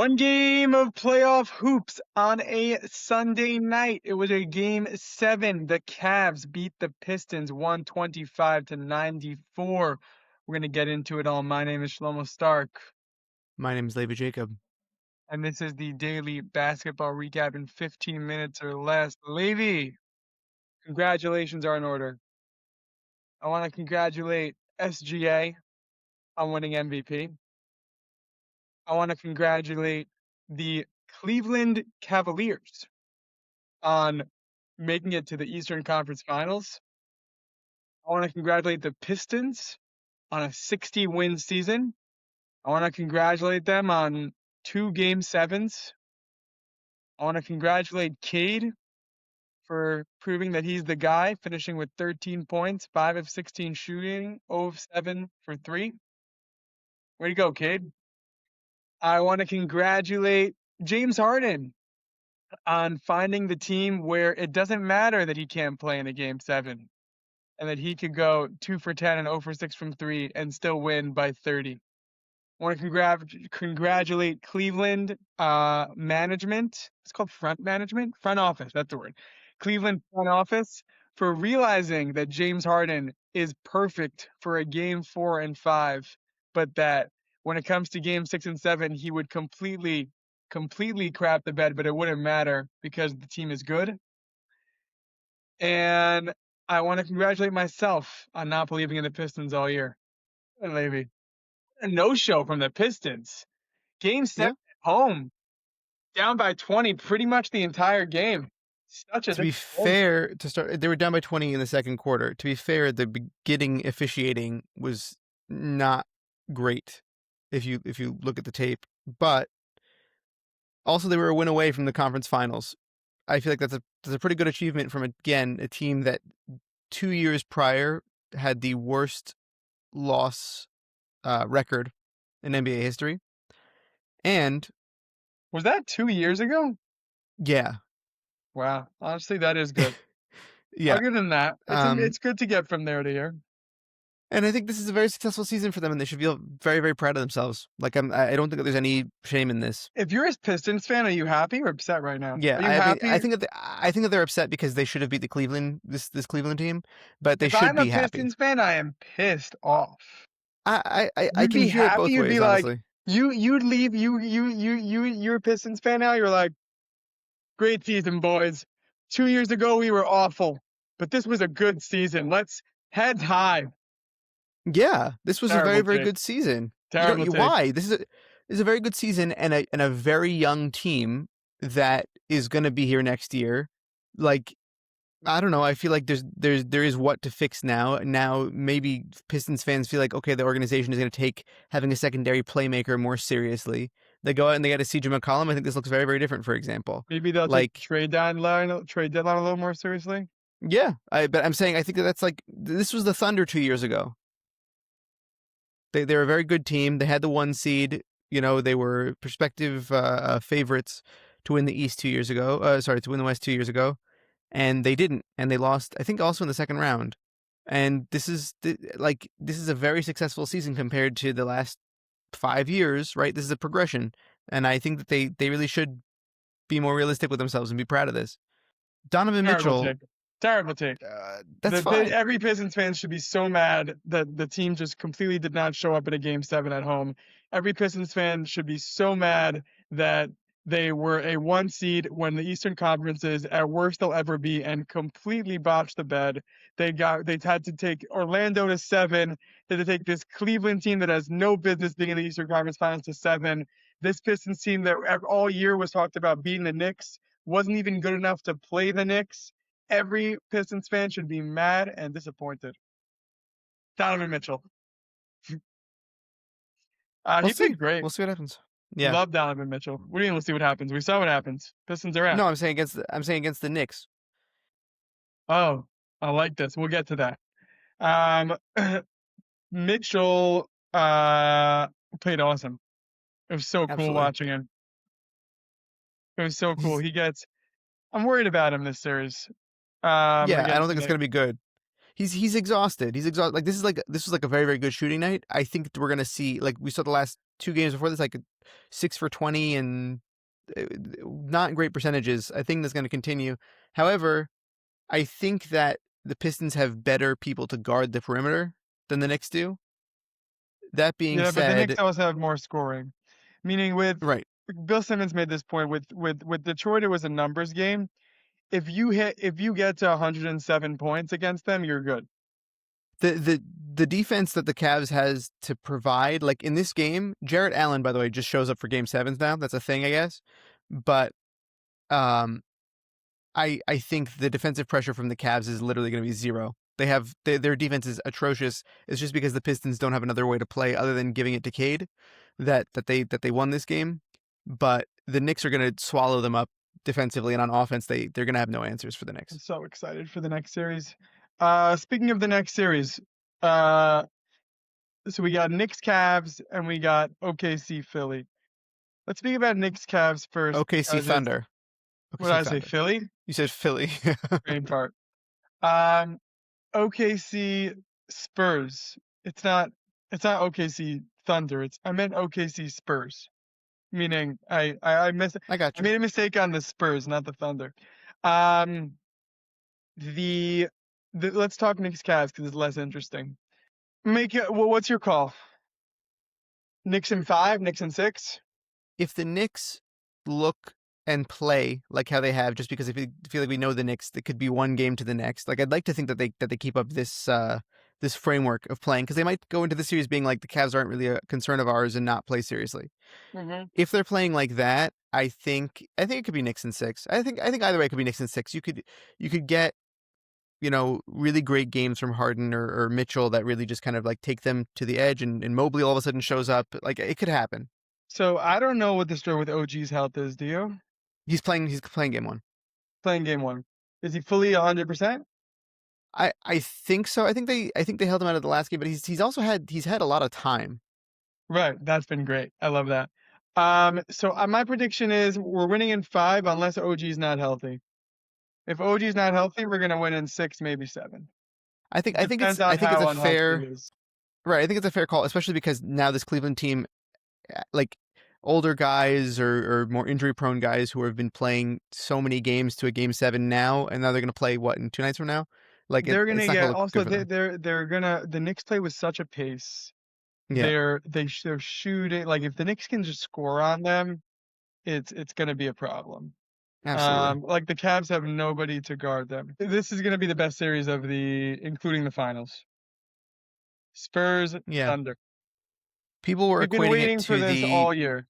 One game of playoff hoops on a Sunday night. It was a game 7. The Cavs beat the Pistons 125-94. We're going to get into it all. My name is Shlomo Stark, My name is Levi Jacob. and this is the daily basketball recap in 15 minutes or less. Levi, congratulations are in order. I want to congratulate SGA on winning MVP. I want to congratulate the Cleveland Cavaliers on making it to the Eastern Conference Finals. I want to congratulate the Pistons on a 60-win season. I want to congratulate them on 2 Game 7s. I want to congratulate Cade for proving that he's the guy, finishing with 13 points, 5 of 16 shooting, 0 of 7 for 3. Way to go, Cade. I want to congratulate James Harden on finding the team where it doesn't matter that he can't play in a Game 7 and that he could go 2 for 10 and 0 for 6 from 3 and still win by 30. I want to congratulate Cleveland management. It's called front office. That's the word. Cleveland front office for realizing that James Harden is perfect for a game 4 and 5, but that when it comes to game 6 and 7, he would completely crap the bed, but it wouldn't matter because the team is good. And I want to congratulate myself on not believing in the Pistons all year. And Levy, a no-show from the Pistons. Game 7 at home, down by 20 pretty much the entire game. To be fair, they were down by 20 in the second quarter. To be fair, the beginning officiating was not great if you look at the tape. But also they were a win away from the conference finals. I feel like that's a pretty good achievement from, again, a team that 2 years prior had the worst loss record in NBA history. And was that 2 years ago? Yeah. Wow. Honestly, that is good. Yeah. Other than that, it's good to get from there to here. And I think this is a very successful season for them, and they should feel very, very proud of themselves. Like I don't think that there's any shame in this. If you're a Pistons fan, are you happy or upset right now? Yeah, are you happy? I think that they're upset because they should have beat the this Cleveland team, but they should be happy. If I'm a Pistons fan, I am pissed off. I can hear it both ways. You'd be honestly. like, you'd leave. You're a Pistons fan now. You're like, great season, boys. 2 years ago we were awful, but this was a good season. Let's head high. Yeah, this was a very, very good season. Terrible. Why? This is a very good season and a very young team that is going to be here next year. Like, I don't know. I feel like there is what to fix now. Now maybe Pistons fans feel like, okay, the organization is going to take having a secondary playmaker more seriously. They go out and they got to CJ McCollum. I think this looks very, very different. For example, maybe they'll take trade deadline a little more seriously. Yeah, but I'm saying I think that's like this was the Thunder 2 years ago. They're a very good team. They had the 1 seed. They were prospective favorites to win the East 2 years ago. To win the West 2 years ago, and they didn't, and they lost. I think also in the second round. And this is a very successful season compared to the last 5 years, right? This is a progression, and I think that they really should be more realistic with themselves and be proud of this. Donovan Mitchell. Terrible take. That's fine. Every Pistons fan should be so mad that the team just completely did not show up in a Game 7 at home. Every Pistons fan should be so mad that they were a 1 seed when the Eastern Conference is at worst they'll ever be and completely botched the bed. They had to take Orlando to 7. They had to take this Cleveland team that has no business being in the Eastern Conference Finals to 7. This Pistons team that all year was talked about beating the Knicks wasn't even good enough to play the Knicks. Every Pistons fan should be mad and disappointed. Donovan Mitchell. He played great. We'll see what happens. Yeah. Love Donovan Mitchell. What do you mean we'll see what happens? We saw what happens. Pistons are out. No, I'm saying against the Knicks. Oh, I like this. We'll get to that. Mitchell played awesome. It was so cool watching him. It was so cool. I'm worried about him this series. I don't think it's going to be good. He's exhausted. He's exhausted. This was like a very, very good shooting night. I think we're going to see, like we saw the last 2 games before this, like 6 for 20 and not great percentages. I think that's going to continue. However, I think that the Pistons have better people to guard the perimeter than the Knicks do. That being Yeah, but the Knicks said, also have more scoring. Meaning with right. Bill Simmons made this point with Detroit, it was a numbers game. If you get to 107 points against them, you're good. The defense that the Cavs has to provide, like in this game, Jarrett Allen, by the way, just shows up for game sevens now. That's a thing, I guess. But um, I think the defensive pressure from the Cavs is literally going to be zero. Their defense is atrocious. It's just because the Pistons don't have another way to play other than giving it to Cade that they won this game. But the Knicks are going to swallow them up defensively, and on offense they're going to have no answers for the I'm Knicks. so excited for the next series. Speaking of the next series, uh, so we got Knicks Cavs and we got OKC Philly. Let's speak about Knicks Cavs first OKC because it's Thunder. what did OKC I say, Thunder. Philly? You said Philly. Brain part. Um, OKC Spurs. It's not OKC Thunder. I meant OKC Spurs. Meaning I got I you. made a mistake on the Spurs, not the Thunder. Um, the, let's talk Knicks Cavs because it's less interesting. Well, what's your call? Knicks in 5, Knicks in 6? If the Knicks look and play like how they have, just because I feel like we know the Knicks, it could be one game to the next. Like I'd like to think that they keep up this framework of playing, because they might go into the series being like the Cavs aren't really a concern of ours and not play seriously. Mm-hmm. If they're playing like that, I think it could be Knicks in 6. I think either way it could be Knicks in 6. You could get really great games from Harden or Mitchell that really just kind of like take them to the edge, and Mobley all of a sudden shows up. Like it could happen. So I don't know what the story with OG's health is. Do you? He's playing game 1. Playing game 1. Is he fully 100%? I think so. I think they held him out of the last game, but he's had a lot of time. Right. That's been great. I love that. So my prediction is we're winning in 5 unless OG's not healthy. If OG's not healthy, we're gonna win in 6, maybe 7. Depends I on think it's how a unhealthy he fair is. right. I think it's a fair call, especially because now this Cleveland team, like older guys or more injury prone guys who have been playing so many games to a game 7 now, and now they're gonna play what in 2 nights from now. Like They're it's gonna not gonna get look also good for them. they're gonna the Knicks play with such a pace. Yeah, They're shooting like if the Knicks can just score on them, it's gonna be a problem. absolutely. Like the Cavs have nobody to guard them. This is gonna be the best series including the finals. Spurs Yeah, Thunder. people were We've been equating it waiting for to this the all year.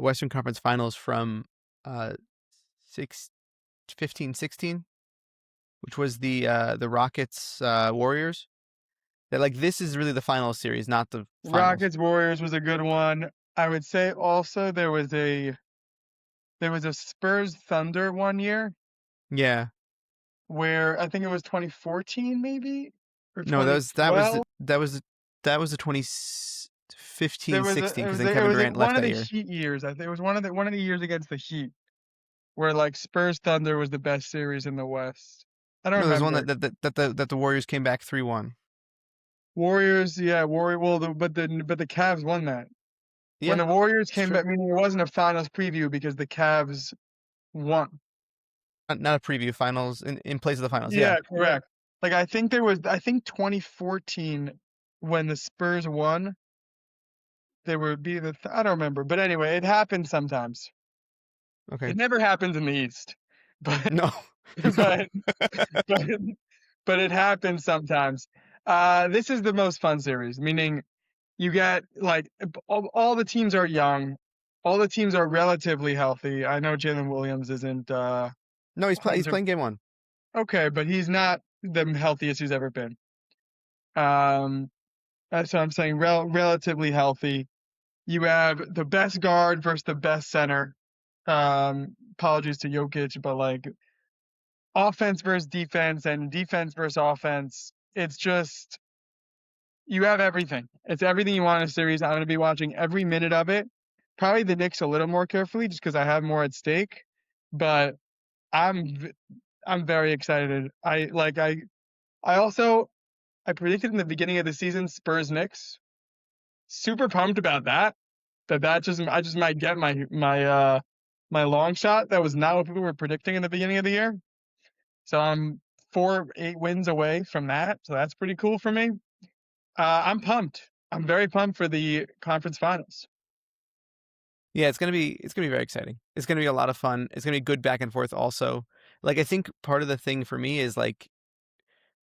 Western Conference Finals from uh 15-16, which was the Rockets Warriors. That like this is really the final series, not the finals. Rockets Warriors was a good one. I would say also there was a Spurs Thunder one year Yeah. where I think it was 2014 maybe or No, 2012. that was the There 2015 was 16 because then it Kevin was Durant left one of that the year. Heat years. I think it was one of the years against the Heat where like Spurs Thunder was the best series in the West. I don't No, there's one remember. that the Warriors came back 3-1. Warriors, yeah, Warrior. Well, but the Cavs won that. When Yeah, the Warriors it's came true. back, meaning it wasn't a finals preview because the Cavs won. Not a preview, finals in place of the finals. Yeah. Yeah, correct. Like I think 2014 when the Spurs won, they were beating I don't remember, but anyway, it happens sometimes. Okay. It never happens in the East, but No. No. but but but it happens sometimes. This is the most fun series, meaning you get like all the teams are young, all the teams are relatively healthy. I know Jalen Williams isn't No, he's 100. playing game 1. Okay, but he's not the healthiest he's ever been. Um, that's what I'm saying. Relatively healthy. You have the best guard versus the best center. Apologies to Jokic, but like offense versus defense and defense versus offense. It's just you have everything. It's everything you want in a series. I'm going to be watching every minute of it. Probably the Knicks a little more carefully just because I have more at stake. But I'm I'm very excited. I also I predicted in the beginning of the season Spurs Knicks. super pumped about that. That just I just might get my long shot. That was not what people were predicting in the beginning of the year. So I'm 8 wins away from that. So that's pretty cool for me. I'm pumped. I'm very pumped for the conference finals. Yeah, it's gonna be very exciting. It's gonna be a lot of fun. It's gonna be good back and forth also. Like I think part of the thing for me is like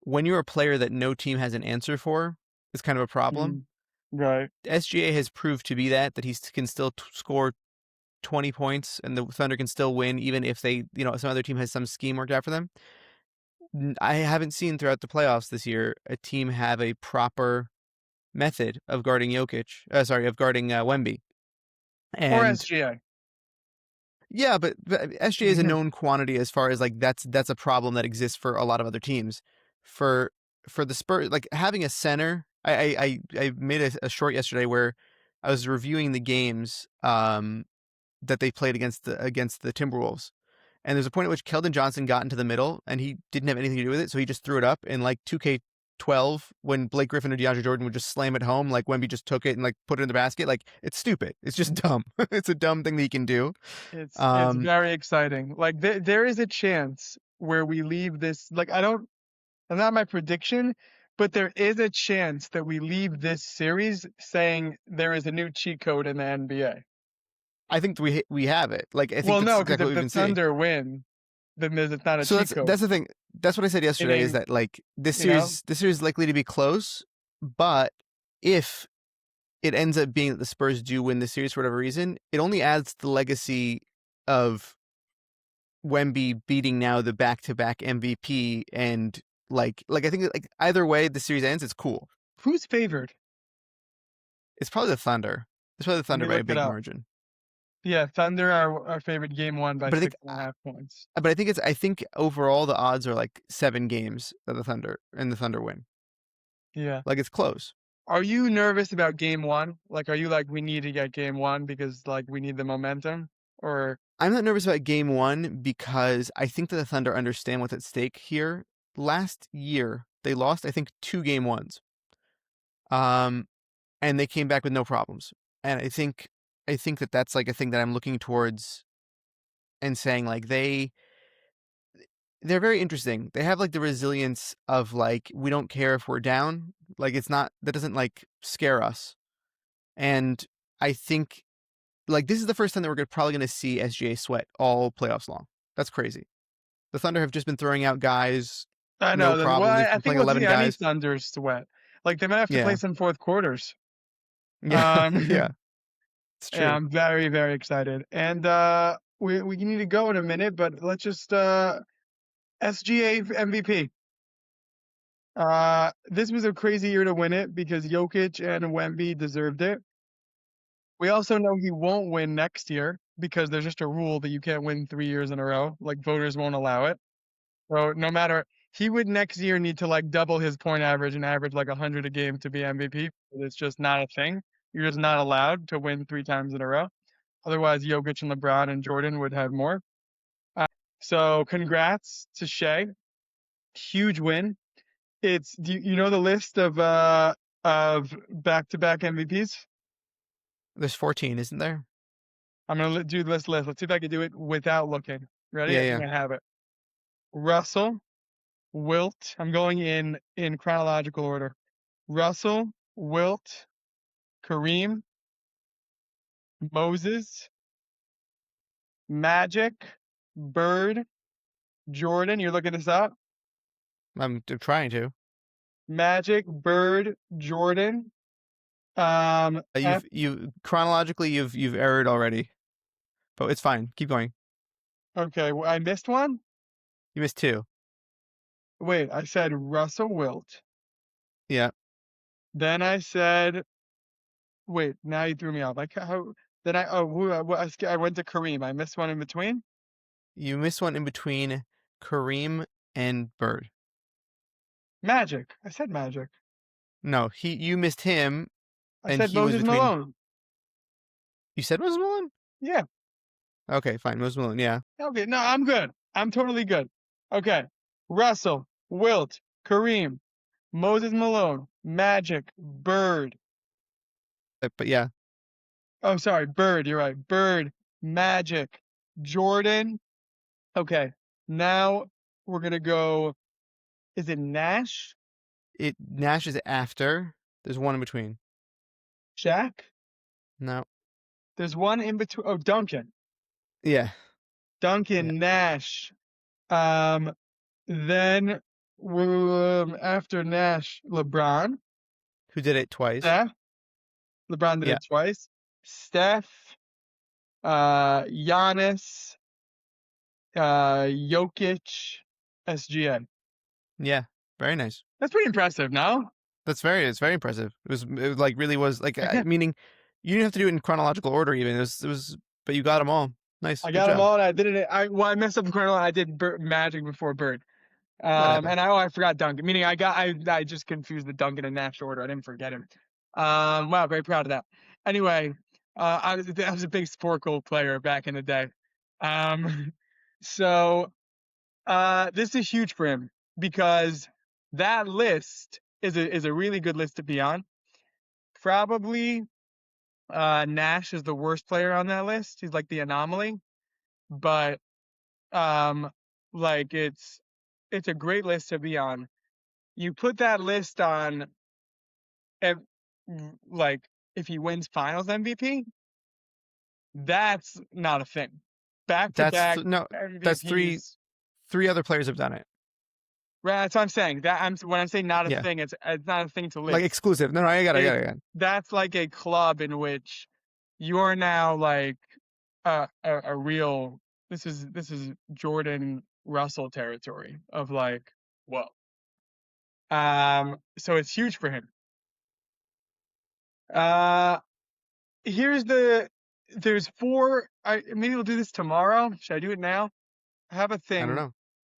when you're a player that no team has an answer for, it's kind of a problem. Mm, right. SGA has proved to be that he can still score 20 points and the Thunder can still win even if some other team has some scheme worked out for them. I haven't seen throughout the playoffs this year a team have a proper method of guarding of guarding Wemby. Or And SGA. yeah, but SGA is a known quantity as far as like that's a problem that exists for a lot of other teams. For for the Spurs, like having a center, I made a short yesterday where I was reviewing the games that they played against the Timberwolves. And there's a point at which Keldon Johnson got into the middle and he didn't have anything to do with it, so he just threw it up in like 2K12 when Blake Griffin or DeAndre Jordan would just slam it home, like Wemby just took it and like put it in the basket. Like it's stupid. It's just dumb. It's a dumb thing that he can do. It's Um, very exciting. Like there is a chance where we leave this. Like I don't. That's not my prediction, but there is a chance that we leave this series saying there is a new cheat code in the NBA. I think we have it. Like I think Well, that's no, because exactly what if we've the been seeing. Thunder win, then it's not a So cheat that's code. the thing. That's what I said yesterday is Meaning, that like you know, this series is likely to be close, but if it ends up being that the Spurs do win the series for whatever reason, it only adds to the legacy of Wemby beating now the back-to-back MVP and like I think like either way the series ends, it's cool. who's favored? It's probably the Thunder. It's probably the Let Thunder me by a look it big up. margin. Yeah, Thunder are our favorite game one by But I think 6.5 points. I think overall the odds are like 7 games that the Thunder win. Yeah. Like it's close. Are you nervous about game one? Like, are you like, we need to get game one because like we need the momentum? Or I'm not nervous about game one because I think that the Thunder understand what's at stake here. Last year, they lost, I think, 2 game 1s. And they came back with no problems. And I think that that's like a thing that I'm looking towards and saying like they're very interesting. They have like the resilience of like we don't care if we're down. Like it's not that doesn't like scare us. And I think like this is the first time that we're probably going to see SGA sweat all playoffs long. That's crazy. The Thunder have just been throwing out guys, I no know that. Well, problem. They've I been think playing we'll see 11 any guys. Thunder sweat. Like they might have to play Yeah. some fourth quarters. Yeah. Um, Yeah. It's yeah, true. I'm very, very excited. And we need to go in a minute, but let's just SGA MVP. This was a crazy year to win it because Jokic and Wemby deserved it. We also know he won't win next year because there's just a rule that you can't win 3 years in a row. Like voters won't allow it. So no matter he would next year need to like double his point average and average like 100 a game to be MVP. It's just not a thing. You're just not allowed to win 3 times in a row. Otherwise, Jokic and LeBron and Jordan would have more. Uh, so congrats to Shea. Huge win. It's do you know the list of back-to-back MVPs? There's 14, isn't there? I'm gonna do this list. Let's see if I can do it without looking. Ready? Yeah, I think yeah. I have it. Russell, Wilt. I'm going in chronological order. Russell, Wilt, Kareem, Moses, Magic, Bird, Jordan. You're looking this up? I'm trying to. Magic, Bird, Jordan. F. You chronologically you've erred already, but it's fine. Keep going. Okay, I missed one. You missed 2. Wait, I said Russell Wilt. Yeah. Then I said, wait, now you threw me off. Like how? Then I went to Kareem. I missed one in between. You missed one in between Kareem and Bird. Magic. I said Magic. No, you missed him I and said he was Moses between. Malone. You said Moses Malone? Yeah. Okay, fine. Moses Malone, yeah. Okay. No, I'm good. I'm totally good. Okay. Russell, Wilt, Kareem, Moses Malone, Magic, Bird, But yeah, Oh, sorry, Bird. You're right. Bird, Magic, Jordan. Okay, now we're gonna go. Is it Nash? Nash is after. There's one in between. Shaq? No. There's one in between. Oh, Duncan. Yeah. Yeah. Duncan, Nash. Um, then after Nash, LeBron. Who did it twice? Steph. LeBron did Yeah. it twice. Steph, Giannis, Jokic, SGA. Yeah. Very nice. That's pretty impressive, no? It's very impressive. It like really was like meaning you didn't have to do it in chronological order even. It was but you got them all. Nice. I Good got them job. all, and I did it. I messed up the chronology. I did Magic before Bird. Whatever. And I forgot Duncan. Meaning I just confused the Duncan and Nash order. I didn't forget him. Wow, very proud of that. Anyway, I was a big Sporkle player back in the day. Um, so this is huge for him because that list is a really good list to be on. Probably Nash is the worst player on that list. He's like the anomaly, but um, like it's a great list to be on. You put that list on, ev- like if he wins Finals MVP, that's not a thing. Back to back No, that's MVPs. three other players have done it. Right, that's what I'm saying. When I'm saying not a Yeah. thing, it's not a thing to Like list. exclusive. No, I got it. That's like a club in which you are now like a real. This is Jordan Russell territory of like, whoa. So it's huge for him. Uh, there's four. Maybe we'll do this tomorrow. Should I do it now? I have a I don't thing. know.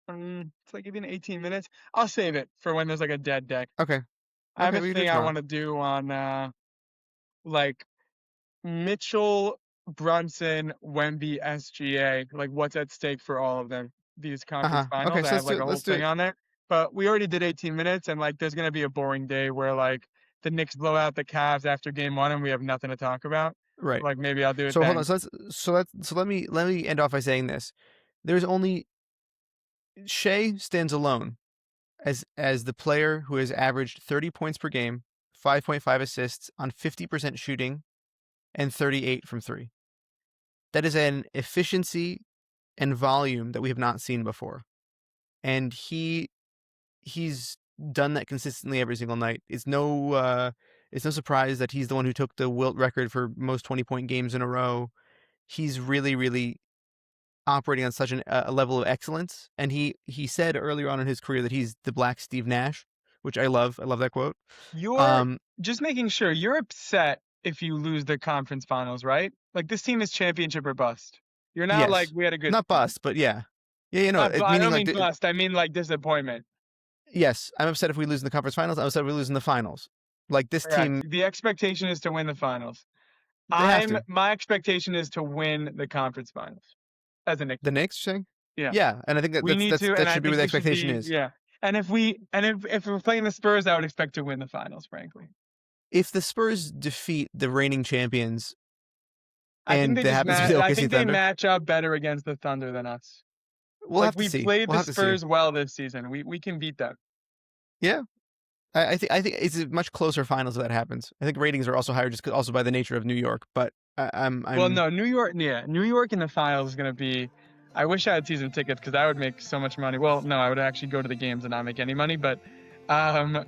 It's like even 18 minutes. I'll save it for when there's like a dead deck. Okay. I have Okay, a we can do it thing I tomorrow. want to do on like Mitchell, Brunson, Wemby, SGA. Like what's at stake for all of them? These conference Okay, finals. I so have like a whole let's do thing it. on there. But we already did 18 minutes, and like there's gonna be a boring day where like the Knicks blow out the Cavs after game one, and we have nothing to talk about. Right. Like maybe I'll do it So hold on. then. So let me end off by saying this. There's only Shea stands alone as the player who has averaged 30 points per game, 5.5 assists on 50% shooting, and 38 from 3. That is an efficiency and volume that we have not seen before. And he's done that consistently every single night. It's no surprise that he's the one who took the Wilt record for most 20-point games in a row. He's really operating on such a level of excellence. And he said earlier on in his career that he's the Black Steve Nash, which I love. I love that quote. You're just making sure you're upset if you lose the conference finals, right? Like this team is championship or bust. You're not like Yes, we had a good not season. bust, but yeah, you know, I meaning don't like mean bust. I mean like disappointment. yes, I'm upset if we lose in the conference finals. I'm upset if we lose in the finals. Like this Correct. team, The expectation is to win the finals. they have to. My expectation is to win the conference finals as a Knicks The fan. Knicks thing, Yeah. yeah, and I think We need to, that and I should be where think the we should expectation be, is. yeah. And if we're playing the Spurs, I would expect to win the finals, frankly. If the Spurs defeat the reigning champions I think and they that just happens to be the I OKC think they Thunder, match up better against the Thunder than us. we'll Like have to we see. played We'll the have to see. Spurs well this season. We can beat them. Yeah, I think it's a much closer finals if that happens. I think ratings are also higher just also by the nature of New York. But Well, I'm no, New York, yeah, New York in the finals is gonna be. I wish I had season tickets because I would make so much money. Well, no, I would actually go to the games and not make any money. But um,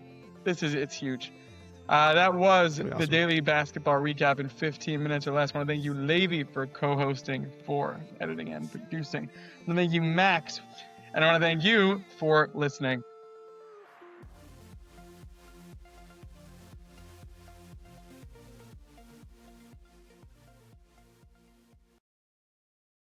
it's huge. That was gonna be the awesome. daily basketball recap in 15 minutes or less. I want to thank you, Levy, for co-hosting, for editing and producing. I want to thank you, Max, and I want to thank you for listening.